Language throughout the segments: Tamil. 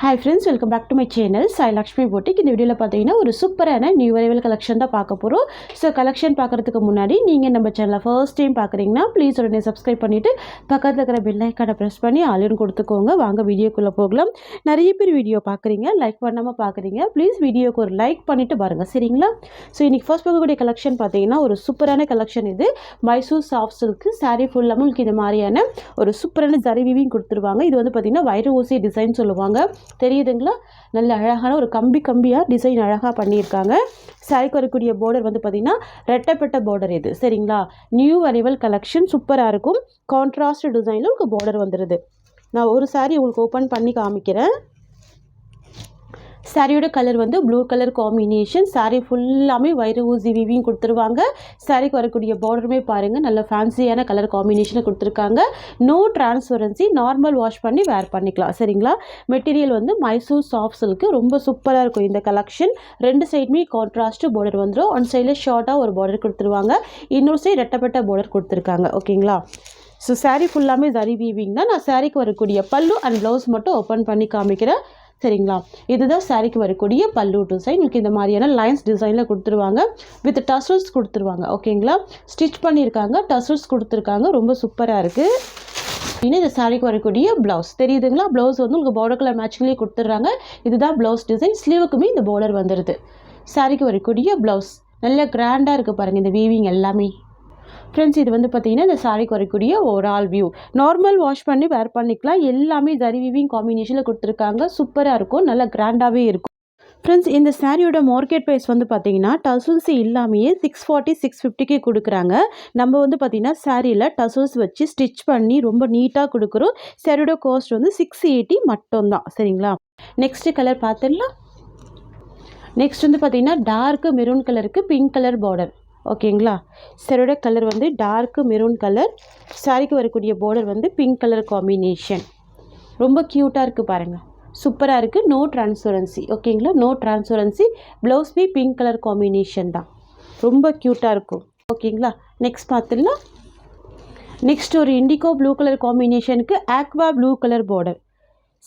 Hi friends, welcome back to my channel Sai Lakshmi Boutique. இந்த வீடியோல பாத்தீங்கன்னா ஒரு சூப்பரான நியூ அரைவல் கலெக்ஷன் தான் பார்க்க போறோம். சோ கலெக்ஷன் பார்க்கிறதுக்கு முன்னாடி நீங்க நம்ம சேனலை ஃபர்ஸ்ட் டைம் பார்க்கறீங்கன்னா ப்ளீஸ் உடனே Subscribe பண்ணிட்டு பக்கத்துல இருக்கிற பெல் ஐகானை பிரஸ் பண்ணி ஆல் கொடுத்துக்கோங்க. வாங்க வீடியோக்குள்ள போகலாம். நிறைய பேர் வீடியோ பார்க்கறீங்க, லைக் பண்ணாம பார்க்கறீங்க. ப்ளீஸ் வீடியோக்கு ஒரு லைக் பண்ணிட்டு பாருங்க, சரிங்களா? சோ இன்னைக்கு ஃபர்ஸ்ட் பார்க்கக்கூடிய கலெக்ஷன் பாத்தீங்கன்னா ஒரு சூப்பரான கலெக்ஷன். இது மைசூர் சாஃப்ட் சில்க் saree ஃபுல்லா உங்களுக்கு இந்த மாதிரியான ஒரு சூப்பரான ஜரி வீவிங் கொடுத்துருவாங்க. இது வந்து பாத்தீங்கன்னா வைர ஊசி டிசைன் சொல்லுவாங்க. தெரியுதுங்களா? நல்ல அழகான ஒரு கம்பியாக டிசைன் அழகாக பண்ணியிருக்காங்க. சாரிக்கு வரக்கூடிய பார்டர் வந்து பார்த்திங்கன்னா ரெட்டைப்பட்ட பார்டர் இது, சரிங்களா? நியூ அரைவல் கலெக்ஷன் சூப்பராக இருக்கும். கான்ட்ராஸ்ட் டிசைனில் உங்களுக்கு பார்டர் வந்துடுது. நான் ஒரு சாரி உங்களுக்கு ஓப்பன் பண்ணி காமிக்கிறேன். சாரியோட கலர் வந்து ப்ளூ கலர் காம்பினேஷன். சாரி ஃபுல்லாமே வைர ஊசி வீவிங் கொடுத்துருவாங்க. சாரிக்கு வரக்கூடிய பார்டருமே பாருங்கள், நல்ல ஃபேன்சியான கலர் காம்பினேஷனை கொடுத்துருக்காங்க. நோ டிரான்ஸ்பரன்சி, நார்மல் வாஷ் பண்ணி வேர் பண்ணிக்கலாம், சரிங்களா? மெட்டீரியல் வந்து மைசூர் சாஃப்ட் சில்க், ரொம்ப சூப்பராக இருக்கும் இந்த கலெக்ஷன். ரெண்டு சைடுமே கான்ட்ராஸ்ட் பார்டர் வந்துடும். ஒன் சைடில் ஷார்ட்டாக ஒரு பார்டர் கொடுத்துருவாங்க, இன்னொரு சைடு ரெட்டப்பட்ட பார்டர் கொடுத்துருக்காங்க, ஓகேங்களா? ஸோ சாரீ ஃபுல்லாமே ஜரி வீவிங் தான். நான் சாரிக்கு வரக்கூடிய பல்லு அண்ட் ப்ளவுஸ் மட்டும் ஓப்பன் பண்ணி காமிக்கிறேன், சரிங்களா? இதுதான் சாரிக்கு வரக்கூடிய பல்லு டிசைன். உங்களுக்கு இந்த மாதிரியான லைன்ஸ் டிசைனில் கொடுத்துருவாங்க. வித் டசல்ஸ் கொடுத்துருவாங்க, ஓகேங்களா? ஸ்டிச் பண்ணியிருக்காங்க, டசல்ஸ் கொடுத்துருக்காங்க. ரொம்ப சூப்பராக இருக்குது. இன்னும் இந்த சாரிக்கு வரக்கூடிய ப்ளவுஸ் தெரியுதுங்களா? ப்ளவுஸ் வந்து உங்களுக்கு பார்டர் கலர் மேட்சிங்லேயே கொடுத்துட்றாங்க. இதுதான் ப்ளவுஸ் டிசைன். ஸ்லீவுக்குமே இந்த பார்டர் வந்துடுது. சாரிக்கு வரக்கூடிய ப்ளவுஸ் நல்ல கிராண்டாக இருக்குது பாருங்கள் இந்த வீவிங் எல்லாமே. ஃப்ரெண்ட்ஸ், இது வந்து பார்த்தீங்கன்னா இந்த சாரிக்கு வரக்கூடிய ஓவரால் வியூ. நார்மல் வாஷ் பண்ணி வேர் பண்ணிக்கலாம். எல்லாமே ஜரி வீவிங் காம்பினேஷனில் கொடுத்துருக்காங்க. சூப்பராக இருக்கும், நல்லா கிராண்டாகவே இருக்கும். ஃப்ரெண்ட்ஸ், இந்த சாரியோட மார்க்கெட் ப்ரைஸ் வந்து பார்த்தீங்கன்னா டசல்ஸ் இல்லாமையே 640 650க்கு கொடுக்குறாங்க. நம்ம வந்து பார்த்தீங்கன்னா சாரியில் டசல்ஸ் வச்சு ஸ்டிச் பண்ணி ரொம்ப நீட்டாக கொடுக்குறோம். சாரியோட காஸ்ட் வந்து 680 மட்டும்தான், சரிங்களா? நெக்ஸ்ட்டு கலர் பார்த்துடலாம். நெக்ஸ்ட் வந்து பார்த்தீங்கன்னா டார்க் மெரூன் கலருக்கு பிங்க் கலர் பார்டர், ஓகேங்களா? சாரியோட கலர் வந்து டார்க் மெரூன் கலர். சாரிக்கு வரக்கூடிய பார்டர் வந்து பிங்க் கலர் காம்பினேஷன். ரொம்ப க்யூட்டாக இருக்குது பாருங்கள், சூப்பராக இருக்குது. நோ டிரான்ஸ்பரன்சி, ஓகேங்களா? No transparency. ப்ளவுஸ் பி பிங்க் கலர் காம்பினேஷன் தான், ரொம்ப க்யூட்டாக இருக்கும், ஓகேங்களா? நெக்ஸ்ட் பார்த்துடலாம். நெக்ஸ்ட் ஒரு இண்டிகோ ப்ளூ கலர் காம்பினேஷனுக்கு aqua blue colour border.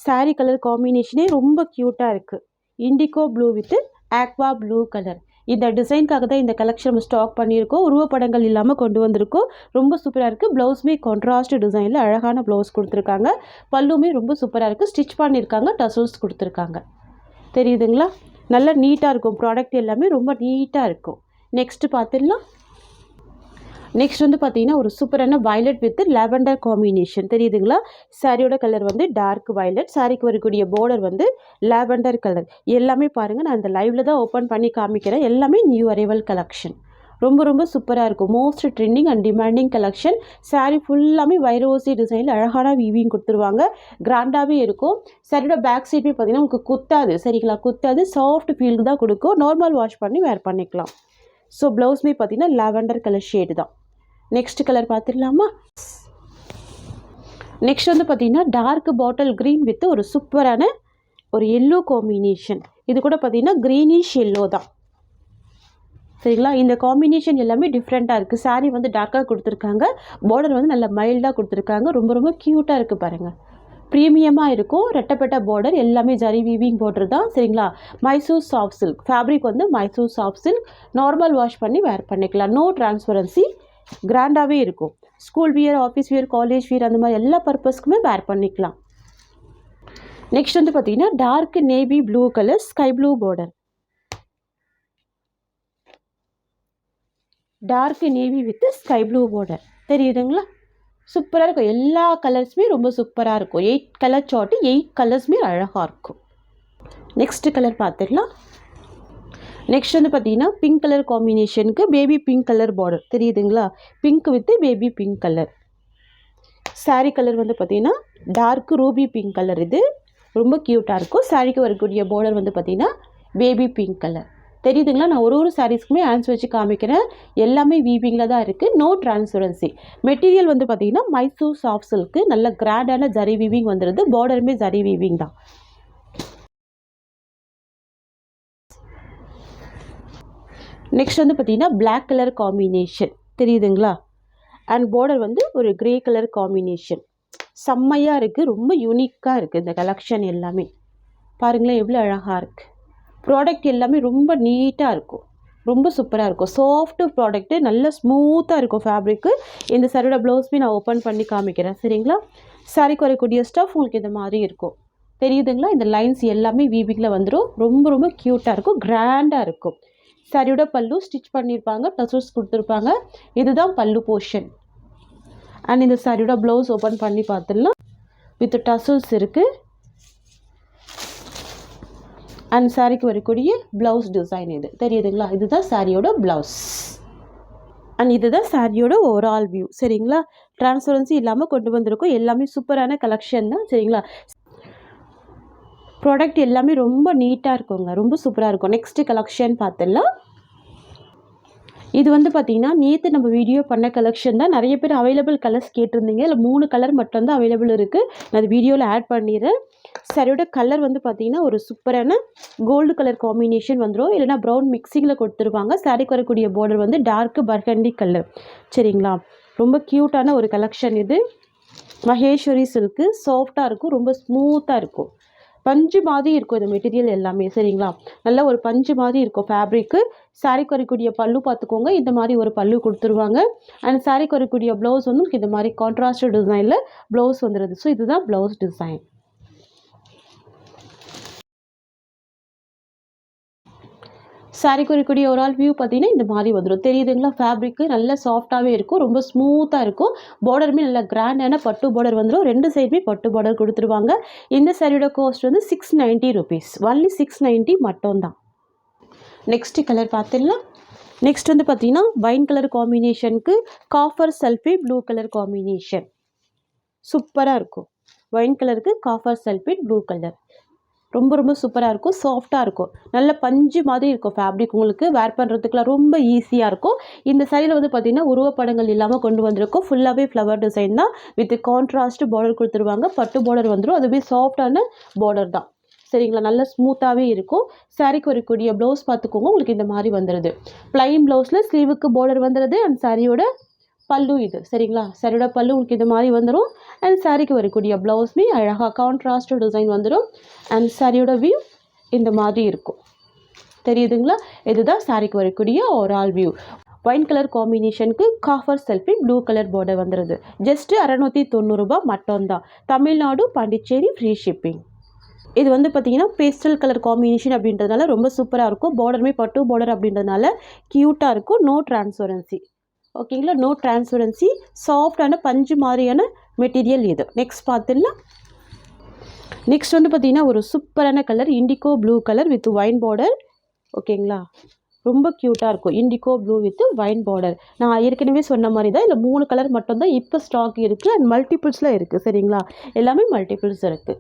Sari colour காம்பினேஷனே ரொம்ப க்யூட்டாக இருக்குது. Indigo blue with aqua blue colour. இந்த டிசைனுக்காக தான் இந்த கலெக்ஷன் நம்ம ஸ்டாக் பண்ணியிருக்கோம். உருவப்படங்கள் இல்லாமல் கொண்டு வந்திருக்கோம். ரொம்ப சூப்பராக இருக்குது. ப்ளவுஸுமே கான்ட்ராஸ்ட் டிசைனில் அழகான ப்ளவுஸ் கொடுத்துருக்காங்க. பல்லுமே ரொம்ப சூப்பராக இருக்குது. ஸ்டிச் பண்ணியிருக்காங்க, டசல்ஸ் கொடுத்துருக்காங்க. தெரியுதுங்களா? நல்லா நீட்டாக இருக்கும். ப்ராடக்ட் எல்லாமே ரொம்ப நீட்டாக இருக்கும். நெக்ஸ்ட்டு பார்த்துடலாம். நெக்ஸ்ட் வந்து பார்த்தீங்கன்னா ஒரு சூப்பரான வயலட் வித் லாவெண்டர் காம்பினேஷன். தெரியுதுங்களா? சாரியோட கலர் வந்து டார்க் வயலட். சாரிக்கு வரக்கூடிய பார்டர் வந்து லாவெண்டர் கலர். எல்லாமே பாருங்கள், நான் இந்த லைவில் தான் ஓப்பன் பண்ணி காமிக்கிறேன். எல்லாமே நியூ அரைவல் கலெக்ஷன். ரொம்ப ரொம்ப சூப்பராக இருக்கும். Most trending and demanding collection. Sorry ஃபுல்லாமே வைரோசி டிசைனில் அழகான வீவிங் கொடுத்துருவாங்க. கிராண்டாகவே இருக்கும். சாரியோட பேக் சைடுமே பார்த்தீங்கன்னா உங்களுக்கு குத்தாது, சரிங்களா? குத்தாது, சாஃப்ட் ஃபீல் தான் கொடுக்கும். நார்மல் வாஷ் பண்ணி வேர் பண்ணிக்கலாம். ஸோ ப்ளவுஸ்மே பார்த்தீங்கன்னா லாவெண்டர் கலர் ஷேடு தான். நெக்ஸ்ட் கலர் பார்த்துடலாமா? நெக்ஸ்ட் வந்து பார்த்தீங்கன்னா டார்க் பாட்டில் க்ரீன் வித் ஒரு சூப்பரான ஒரு எல்லோ காம்பினேஷன். இது கூட பார்த்தீங்கன்னா க்ரீனிஷ் எல்லோ தான், சரிங்களா? இந்த காம்பினேஷன் எல்லாமே டிஃப்ரெண்ட்டாக இருக்குது. சாரீ வந்து டார்க்காக கொடுத்துருக்காங்க, பார்டர் வந்து நல்ல மைல்டாக கொடுத்துருக்காங்க. ரொம்ப ரொம்ப க்யூட்டாக இருக்குது பாருங்கள். ப்ரீமியமாக இருக்கும். ரெட்டப்பட்ட பார்டர் எல்லாமே ஜரி வீவிங் பார்டர் தான், சரிங்களா? மைசூர் சாஃப்ட் சில்க் ஃபேப்ரிக் வந்து Mysore soft silk. Normal wash பண்ணி வேர் பண்ணிக்கலாம். No transparency. கிராண்டாகவே இருக்கும். School wear, office wear, college wear, அந்த மாதிரி எல்லா பர்பஸ்க்குமே வேர் பண்ணிக்கலாம். நெக்ஸ்ட் வந்து பார்த்தீங்கன்னா dark navy blue colour sky blue border. Dark navy with sky blue border. தெரியுதுங்களா? சூப்பராக இருக்கும். எல்லா கலர்ஸுமே ரொம்ப சூப்பராக இருக்கும். 8 கலர் சார்ட்டு, 8 கலர்ஸுமே அழகாக இருக்கும். நெக்ஸ்ட் கலர் பார்த்துடலாம். நெக்ஸ்ட் வந்து பார்த்தீங்கன்னா பிங்க் கலர் காம்பினேஷனுக்கு பேபி பிங்க் கலர் பார்டர். தெரியுதுங்களா? Pink with baby pink colour. Sari colour வந்து பார்த்தீங்கன்னா டார்க் ரூபி பிங்க் கலர். இது ரொம்ப க்யூட்டாக இருக்கும். சாரீக்கு வரக்கூடிய பார்டர் வந்து பார்த்தீங்கன்னா பேபி பிங்க் கலர். தெரியுதுங்களா? நான் ஒரு சாரீஸ்க்குமே ஆன்சர் வச்சு காமிக்கிறேன். எல்லாமே வீவிங்கில் தான் இருக்குது. No transparency. மெட்டீரியல் வந்து பார்த்தீங்கன்னா மைசூர் சாஃப்ட் சில்க்கு. நல்ல கிராண்டான ஜரி வீவிங் வந்துடுது. பார்டருமே ஜரி வீவிங் தான். நெக்ஸ்ட் வந்து பார்த்தீங்கன்னா பிளாக் கலர் காம்பினேஷன். தெரியுதுங்களா? அண்ட் பார்டர் வந்து ஒரு கிரே கலர் காம்பினேஷன். செம்மையாக இருக்குது. ரொம்ப யூனிக்காக இருக்குது இந்த கலெக்ஷன் எல்லாமே. பாருங்களேன் எவ்வளோ அழகாக இருக்குது. ப்ராடக்ட் எல்லாமே ரொம்ப நீட்டாக இருக்கும், ரொம்ப சூப்பராக இருக்கும். சாஃப்ட்டு ப்ராடக்ட்டு, நல்ல ஸ்மூத்தாக இருக்கும் ஃபேப்ரிக்கு. இந்த சாரியோட ப்ளவுஸ்மே நான் ஓப்பன் பண்ணி காமிக்கிறேன் சரிங்களா. சாரிக்கு வரக்கூடிய ஸ்டஃப் உங்களுக்கு இந்த மாதிரி இருக்கும், தெரியுதுங்களா. இந்த லைன்ஸ் எல்லாமே வீவிங்கில் வந்துடும், ரொம்ப ரொம்ப க்யூட்டாக இருக்கும், கிராண்டாக இருக்கும். சாரியோட பல்லு ஸ்டிச் பண்ணியிருப்பாங்க, டசல்ஸ் கொடுத்துருப்பாங்க. இதுதான் பல்லு போர்ஷன். அண்ட் இந்த சாரியோட ப்ளவுஸ் ஓப்பன் பண்ணி பார்த்துடலாம். வித் டசல்ஸ் இருக்குது. அண்ட் சாரிக்கு வரக்கூடிய ப்ளவுஸ் டிசைன் இது தெரியுதுங்களா. இதுதான் சாரியோட ப்ளவுஸ். அண்ட் இதுதான் சாரியோட ஓவரால் வியூ சரிங்களா. டிரான்ஸ்பரன்சி இல்லாமல் கொண்டு வந்திருக்கோம். எல்லாமே சூப்பரான கலெக்ஷன் தான் சரிங்களா. ப்ராடக்ட் எல்லாமே ரொம்ப நீட்டாக இருக்குங்க, ரொம்ப சூப்பராக இருக்கும். நெக்ஸ்ட்டு கலெக்ஷன் பார்த்துடலாம். இது வந்து பார்த்திங்கன்னா நேற்று நம்ம வீடியோ பண்ண கலெக்ஷன் தான். நிறைய பேர் அவைலபிள் கலர்ஸ் கேட்டிருந்தீங்க. இல்லை 3 கலர் மட்டும்தான் அவைலபிள் இருக்குது. நான் அது வீடியோவில் ஆட் பண்ணிடுறேன். சரியோட கலர் வந்து பார்த்திங்கன்னா ஒரு சூப்பரான கோல்டு கலர் காம்பினேஷன் வந்துடும், இல்லைனா ப்ரௌன் மிக்சிங்கில் கொடுத்துருவாங்க. சாரிக்கு வரக்கூடிய பார்டர் வந்து டார்க் பர்கண்டி கலர் சரிங்களா. ரொம்ப க்யூட்டான ஒரு கலெக்ஷன் இது. மகேஸ்வரி சில்க்கு, சாஃப்டாக இருக்கும், ரொம்ப ஸ்மூத்தாக இருக்கும். பஞ்சு மாதிரி இருக்கும் இந்த மெட்டீரியல் எல்லாமே சரிங்களா. நல்ல ஒரு பஞ்சு மாதிரி இருக்கும் ஃபேப்ரிக்கு. சாரிக்கு வரக்கூடிய பல்லு பார்த்துக்கோங்க, இந்த மாதிரி ஒரு பல்லு கொடுத்துருவாங்க. அண்ட் சாரிக்கு வரக்கூடிய ப்ளவுஸ் வந்து இந்த மாதிரி கான்ட்ராஸ்ட் டிசைனில் ப்ளவுஸ் வந்துடுது. ஸோ இதுதான் ப்ளவுஸ் டிசைன். சாரிக்கு வரக்கூடிய ஒரு ஆள் வியூ பார்த்தீங்கன்னா இந்த மாதிரி வந்துடும், தெரியுதுங்களா. ஃபேப்ரிக்கு நல்ல சாஃப்டாகவே இருக்கும், ரொம்ப ஸ்மூத்தாக இருக்கும். பார்டருமே நல்ல கிராண்டான பட்டு பார்டர் வந்துடும். 2 சைடுமே பட்டு பார்டர் கொடுத்துருவாங்க. இந்த சாரியோட காஸ்ட் வந்து 690 rupees, ஒன்லி 690 மட்டும்தான். நெக்ஸ்ட்டு கலர் பார்த்துடலாம். நெக்ஸ்ட் வந்து பார்த்தீங்கன்னா வைன் கலர் காம்பினேஷனுக்கு copper sulphate blue colour combination சூப்பராக இருக்கும். வைன் கலருக்கு காஃபர் சல்ஃபேட் ப்ளூ கலர் ரொம்ப ரொம்ப சூப்பராக இருக்கும், சாஃப்டாக இருக்கும், நல்ல பஞ்சு மாதிரி இருக்கும் ஃபேப்ரிக். உங்களுக்கு வேர் பண்ணுறதுக்குலாம் ரொம்ப ஈஸியாக இருக்கும். இந்த சைடில் வந்து பார்த்திங்கன்னா உருவப்படங்கள் இல்லாமல் கொண்டு வந்திருக்கும். ஃபுல்லாகவே ஃப்ளவர் டிசைன் தான், வித் கான்ட்ராஸ்ட் பார்டர் கொடுத்துருவாங்க. பட்டு பார்டர் வந்துடும், அதுவே சாஃப்டான பார்டர் தான் சரிங்களா. நல்ல ஸ்மூத்தாகவே இருக்கும். சாரிக்கு வரக்கூடிய ப்ளவுஸ் பார்த்துக்கோங்க, உங்களுக்கு இந்த மாதிரி வந்துடுது. ப்ளைன் ப்ளவுஸில் ஸ்லீவுக்கு பார்டர் வந்துடுது. அண்ட் சாரியோட பல்லு இது சரிங்களா. சாரியோட பல்லு உங்களுக்கு இந்த மாதிரி வந்துடும். அண்ட் சாரிக்கு வரக்கூடிய ப்ளவுஸ்மே அழகாக கான்ட்ராஸ்ட் டிசைன் வந்துடும். அண்ட் சாரியோட வியூ இந்த மாதிரி இருக்கும், தெரியுதுங்களா. இதுதான் சாரிக்கு வரக்கூடிய ஓவரால் வியூ. ஒயின் கலர் காம்பினேஷனுக்கு copper sulphate blue colour border வந்துடுது. ஜஸ்ட்டு 690 ரூபாய் மட்டும்தான். Tamil Nadu, Pondicherry, free shipping. இது வந்து பார்த்திங்கன்னா பேஸ்டல் கலர் காம்பினேஷன் அப்படின்றதுனால ரொம்ப சூப்பராக இருக்கும். பார்டருமே பட்டு பார்டர் அப்படின்றதுனால க்யூட்டாக இருக்கும். நோ டிரான்ஸ்பரன்சி ஓகேங்களா, நோ டிரான்ஸ்பரன்சி, சாஃப்டான பஞ்சு மாதிரியான மெட்டீரியல் இது. நெக்ஸ்ட் பார்த்துடலாம். நெக்ஸ்ட் வந்து பார்த்திங்கன்னா ஒரு சூப்பரான colour indigo blue colour with wine border ஓகேங்களா. ரொம்ப க்யூட்டாக இருக்கும். Indigo blue with wine border. நான் ஏற்கனவே சொன்ன மாதிரி தான், இல்லை 3 கலர் மட்டும்தான் இப்போ ஸ்டாக் இருக்குது. அண்ட் மல்டிபிள்ஸில் இருக்குது சரிங்களா, எல்லாமே மல்டிபிள்ஸ் இருக்குது.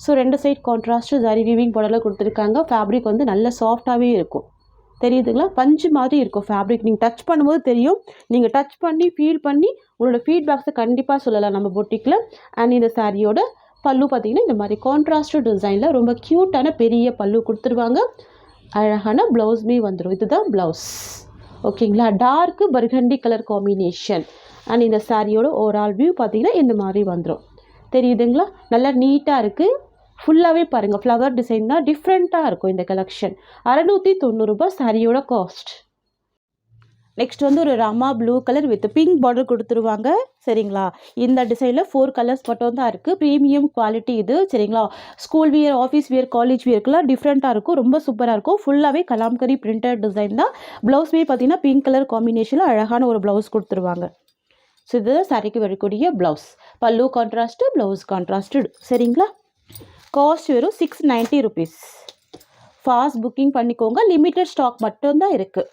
So 2 side contrast sari weaving பார்டரில் கொடுத்துருக்காங்க. ஃபேப்ரிக் வந்து நல்ல சாஃப்டாகவே இருக்கும், தெரியுதுங்களா. பஞ்சு மாதிரி இருக்கும் ஃபேப்ரிக். நீங்கள் டச் பண்ணும்போது தெரியும். நீங்கள் டச் பண்ணி ஃபீல் பண்ணி உங்களோட ஃபீட்பேக்ஸை கண்டிப்பாக சொல்லலாம் நம்ம பொட்டிக்கில். அண்ட் இந்த சாரியோட பல்லு பார்த்திங்கன்னா இந்த மாதிரி கான்ட்ராஸ்ட் டிசைனில் ரொம்ப க்யூட்டான பெரிய பல்லு கொடுத்துருவாங்க. அழகான ப்ளவுஸ்மே வந்துடும். இதுதான் ப்ளவுஸ் ஓகேங்களா. Dark burgundy colour combination. And இந்த சாரியோட ஓவரால் வியூ பார்த்திங்கன்னா இந்த மாதிரி வந்துடும், தெரியுதுங்களா. நல்லா நீட்டாக இருக்குது. ஃபுல்லாகவே பாருங்கள் ஃப்ளவர் டிசைன் தான், டிஃப்ரெண்ட்டாக இருக்கும் இந்த கலெக்ஷன். 690 ரூபாய் சாரியோட காஸ்ட். நெக்ஸ்ட் வந்து ஒரு Rama blue colour with pink border கொடுத்துருவாங்க சரிங்களா. இந்த டிசைனில் 4 கலர்ஸ் மட்டும் தான் இருக்குது. ப்ரீமியம் குவாலிட்டி இது சரிங்களா. School wear, office wear, college வியர்க்கெலாம் டிஃப்ரெண்ட்டாக இருக்கும், ரொம்ப சூப்பராக இருக்கும். ஃபுல்லாகவே கலாம்கரி பிரிண்டட் டிசைன் தான். ப்ளவுஸ்மே பார்த்திங்கன்னா பிங்க் கலர் காம்பினேஷனில் அழகான ஒரு ப்ளவுஸ் கொடுத்துருவாங்க. ஸோ இதுதான் சாரிக்கு வரக்கூடிய ப்ளவுஸ். பல்லு கான்ட்ராஸ்ட்டு, ப்ளவுஸ் கான்ட்ராஸ்டு சரிங்களா. காஸ்ட் வெறும் 690 rupees. ஃபாஸ்ட் புக்கிங் பண்ணிக்கோங்க, லிமிட்டட் ஸ்டாக் மட்டும்தான் இருக்குது.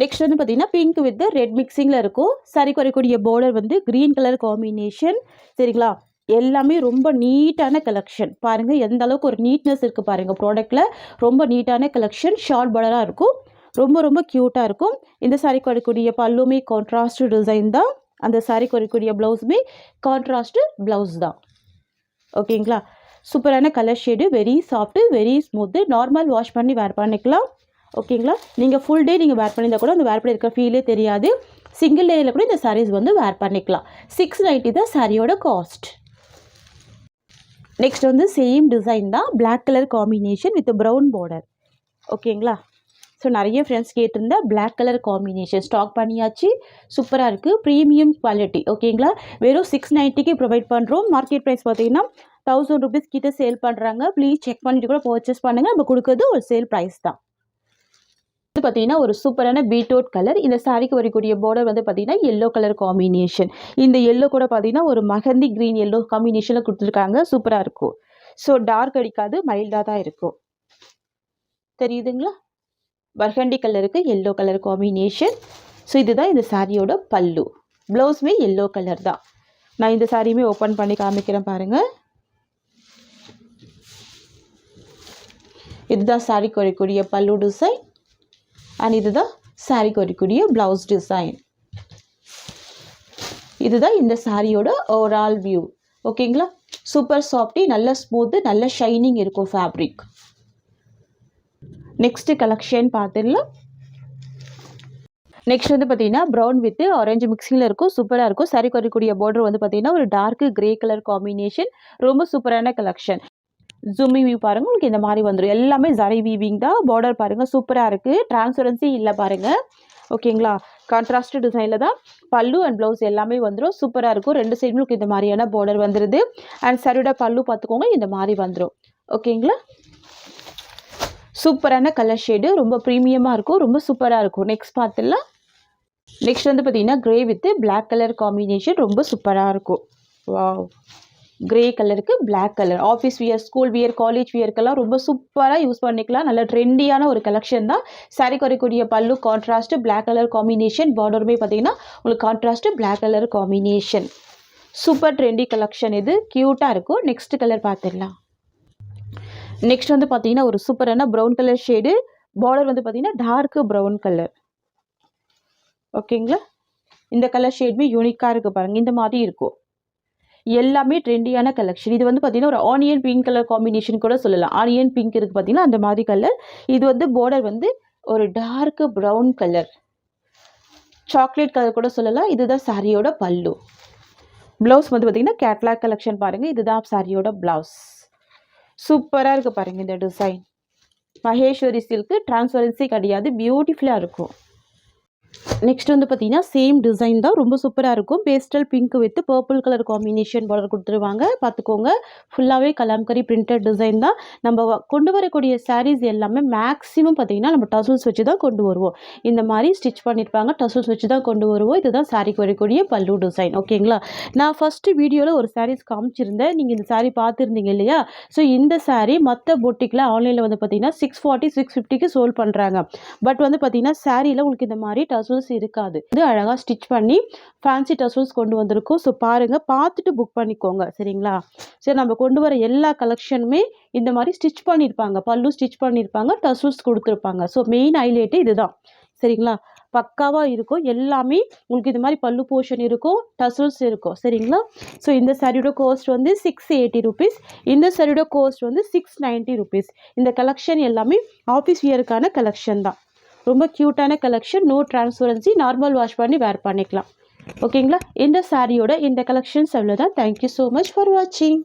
நெக்ஸ்ட் வந்து பார்த்திங்கன்னா பிங்க் வித் ரெட் மிக்சிங்கில் இருக்கும். சாரிக்கு வரக்கூடிய பார்டர் வந்து க்ரீன் கலர் காம்பினேஷன் சரிங்களா. எல்லாமே ரொம்ப நீட்டான கலெக்ஷன். பாருங்கள் எந்த அளவுக்கு ஒரு நீட்னஸ் இருக்குது பாருங்கள் ப்ராடக்ட்டில். ரொம்ப நீட்டான கலெக்ஷன், ஷார்ட் பார்டராக இருக்கும், ரொம்ப ரொம்ப க்யூட்டாக இருக்கும். இந்த சாரிக்கு வரக்கூடிய பல்லுமே கான்ட்ராஸ்ட் டிசைன் தான். அந்த சாரிக்கு வரக்கூடிய ப்ளவுஸுமே கான்ட்ராஸ்ட் ப்ளவுஸ் தான் ஓகேங்களா. சூப்பரான colour shade, very soft, very smooth. Normal wash பண்ணி வேர் பண்ணிக்கலாம் ஓகேங்களா. நீங்கள் ஃபுல் டே நீங்கள் வேர் பண்ணியிருந்தால் கூட அந்த வேர் பண்ணி இருக்கிற ஃபீலே தெரியாது. சிங்கிள் லேயரில் கூட இந்த சாரீஸ் வந்து வேர் பண்ணிக்கலாம். 690 தான் சாரியோட காஸ்ட். நெக்ஸ்ட் வந்து சேம் டிசைன் தான், black colour combination with brown border. ஓகேங்களா? ஸோ நிறைய ஃப்ரெண்ட்ஸ் கேட்டிருந்த பிளாக் கலர் காம்பினேஷன் ஸ்டாக் பண்ணியாச்சு. சூப்பராக இருக்குது, ப்ரீமியம் குவாலிட்டி. ஓகேங்களா? வெறும் 690க்கு ப்ரொவைட் பண்ணுறோம். மார்க்கெட் ப்ரைஸ் பார்த்தீங்கன்னா 1000 rupees கிட்ட சேல் பண்ணுறாங்க. ப்ளீஸ் செக் பண்ணிட்டு கூட பர்ச்சேஸ் பண்ணுங்கள். நம்ம கொடுக்குறது ஒரு சேல் ப்ரைஸ் தான். இது பார்த்தீங்கன்னா ஒரு சூப்பரான பீட்ரூட் கலர். இந்த சாரிக்கு வரக்கூடிய பார்டர் வந்து பார்த்தீங்கன்னா எல்லோ கலர் காம்பினேஷன். இந்த எல்லோ கூட பார்த்தீங்கன்னா ஒரு மகந்தி க்ரீன் எல்லோ காம்பினேஷனில் கொடுத்துருக்காங்க. சூப்பராக இருக்கும். ஸோ டார்க் அடிக்காது, மைல்டாக தான் இருக்கும். தெரியுதுங்களா? பர்கண்டி கலருக்கு எல்லோ கலர் காம்பினேஷன். ஸோ இதுதான் இந்த சாரியோட பல்லு. ப்ளவுஸுமே எல்லோ கலர் தான். நான் இந்த சாரியுமே ஓப்பன் பண்ணி காமிக்கிறேன் பாருங்கள். இதுதான் சாரிக்கு வரக்கூடிய பல்லு டிசைன் அண்ட் இதுதான் சாரிக்கு வரக்கூடிய ப்ளவுஸ் டிசைன். இதுதான் இந்த சாரியோட ஓவரால் வியூ. ஓகேங்களா? சூப்பர் சாஃப்டி, நல்ல ஸ்மூத்து, நல்ல ஷைனிங் இருக்கும் ஃபேப்ரிக். நெக்ஸ்ட் கலெக்ஷன் பார்த்துடலாம். நெக்ஸ்ட் வந்து பார்த்தீங்கன்னா ப்ரௌன் வித் ஆரஞ்சு மிக்சிங்கில் இருக்கும். சூப்பராக இருக்கும். சாரிக்கு வரக்கூடிய பார்டர் வந்து பார்த்தீங்கன்னா ஒரு டார்க் கிரே கலர் காம்பினேஷன். ரொம்ப சூப்பரான கலெக்ஷன். ஜூமி வியூ பாருங்கள், உங்களுக்கு இந்த மாதிரி வந்துடும். எல்லாமே ஜரி வீவிங் தான். பார்டர் பாருங்கள், சூப்பராக இருக்குது. டிரான்ஸ்பரன்சி இல்லை பாருங்கள். ஓகேங்களா? கான்ட்ராஸ்ட் டிசைனில் தான் பல்லு அண்ட் ப்ளவுஸ் எல்லாமே வந்துடும். சூப்பராக இருக்கும். ரெண்டு சைடுமே உங்களுக்கு இந்த மாதிரியான பார்டர் வந்துடுது. அண்ட் சாரியோட பல்லு பார்த்துக்கோங்க, இந்த மாதிரி வந்துடும். ஓகேங்களா? சூப்பரான கலர் ஷேடு, ரொம்ப ப்ரீமியமாக இருக்கும், ரொம்ப சூப்பராக இருக்கும். நெக்ஸ்ட் பார்த்துடலாம். நெக்ஸ்ட் வந்து பார்த்தீங்கன்னா grey with black colour combination. ரொம்ப சூப்பராக இருக்கும். வாவ், கிரே கலருக்கு black colour. Office wear, school wear, college வியர்க்கெல்லாம் ரொம்ப சூப்பராக யூஸ் பண்ணிக்கலாம். நல்ல ட்ரெண்டியான ஒரு கலெக்ஷன் தான். சாரி குறைக்கூடிய pallu contrast black colour combination. பார்டருமே பார்த்தீங்கன்னா உங்களுக்கு contrast black colour combination. Super trendy collection. இது க்யூட்டாக இருக்கும். நெக்ஸ்ட் கலர் பார்த்துடலாம். நெக்ஸ்ட் வந்து பார்த்தீங்கன்னா ஒரு சூப்பரான ப்ரௌன் கலர் ஷேடு. பார்டர் வந்து பார்த்தீங்கன்னா டார்க் ப்ரௌன் கலர். ஓகேங்களா? இந்த கலர் ஷேடுமே யூனிக்காக இருக்குது பாருங்கள். இந்த மாதிரி இருக்கும். எல்லாமே ட்ரெண்டியான கலெக்ஷன். இது வந்து பார்த்தீங்கன்னா ஒரு ஆனியன் பிங்க் கலர் காம்பினேஷன் கூட சொல்லலாம். ஆனியன் பிங்க் இருக்குது பார்த்தீங்கன்னா அந்த மாதிரி கலர். இது வந்து பார்டர் வந்து ஒரு dark brown colour, chocolate colour கூட சொல்லலாம். இதுதான் சாரியோட பல்லு. ப்ளவுஸ் வந்து பார்த்தீங்கன்னா கேட்லாக் கலெக்ஷன் பாருங்கள். இதுதான் சாரியோட ப்ளவுஸ். சூப்பராக இருக்குது பாருங்கள் இந்த டிசைன். மகேஸ்வரி சில்க்கு, டிரான்ஸ்பரன்சி கிடையாது, பியூட்டிஃபுல்லாக இருக்கும். நெக்ஸ்ட் வந்து பார்த்தீங்கன்னா சேம் டிசைன் தான். ரொம்ப சூப்பராக இருக்கும். Pastel pink with purple colour combination border கொடுத்துருவாங்க. பார்த்துக்கோங்க, ஃபுல்லாகவே கலாம்கரி பிரிண்டட் டிசைன் தான். நம்ம கொண்டு வரக்கூடிய சாரீஸ் எல்லாமே மேக்ஸிமம் பார்த்தீங்கன்னா நம்ம டசல்ஸ் வச்சு தான் கொண்டு வருவோம். இந்த மாதிரி ஸ்டிச் பண்ணியிருப்பாங்க, டசல்ஸ் வச்சு தான் கொண்டு வருவோம். இதுதான் சாரிக்கு வரக்கூடிய பல்லு டிசைன். ஓகேங்களா? நான் ஃபஸ்ட்டு வீடியோவில் ஒரு சாரீஸ் காமிச்சிருந்தேன், நீங்கள் இந்த சாரீ பார்த்துருந்தீங்க இல்லையா? ஸோ இந்த சாரீ மற்ற பொட்டிக்கில் ஆன்லைனில் வந்து பார்த்தீங்கன்னா 640 650க்கு சோல் பண்ணுறாங்க. பட் வந்து பார்த்தீங்கன்னா சாரியில் உங்களுக்கு இந்த மாதிரி டசல்ஸ் இருக்காது. இது அழகாக ஸ்டிச் பண்ணி ஃபேன்சி டசல்ஸ் கொண்டு வந்திருக்கோம். ஸோ பாருங்கள், பார்த்துட்டு புக் பண்ணிக்கோங்க. சரிங்களா? சரி, நம்ம கொண்டு வர எல்லா கலெக்ஷனுமே இந்த மாதிரி ஸ்டிச் பண்ணியிருப்பாங்க. பல்லு ஸ்டிச் பண்ணியிருப்பாங்க, டசல்ஸ் கொடுத்துருப்பாங்க. ஸோ மெயின் ஹைலைட்டு இதுதான். சரிங்களா? பக்காவாக இருக்கும். எல்லாமே உங்களுக்கு இது மாதிரி பல்லு போர்ஷன் இருக்கும், டசல்ஸ் இருக்கும். சரிங்களா? ஸோ இந்த சாரியோட காஸ்ட் வந்து 680 rupees. இந்த சாரியோட காஸ்ட் வந்து 690 rupees. இந்த கலெக்ஷன் எல்லாமே ஆஃபீஸ் வியருக்கான கலெக்ஷன் தான். ரொம்ப க்யூட்டான collection. No transparency, normal wash பண்ணி வேர் பண்ணிக்கலாம். ஓகேங்களா? இந்த சாரியோட இந்த கலெக்ஷன்ஸ் அவ்வளோதான். தேங்க்யூ ஸோ மச் ஃபார் வாட்சிங்.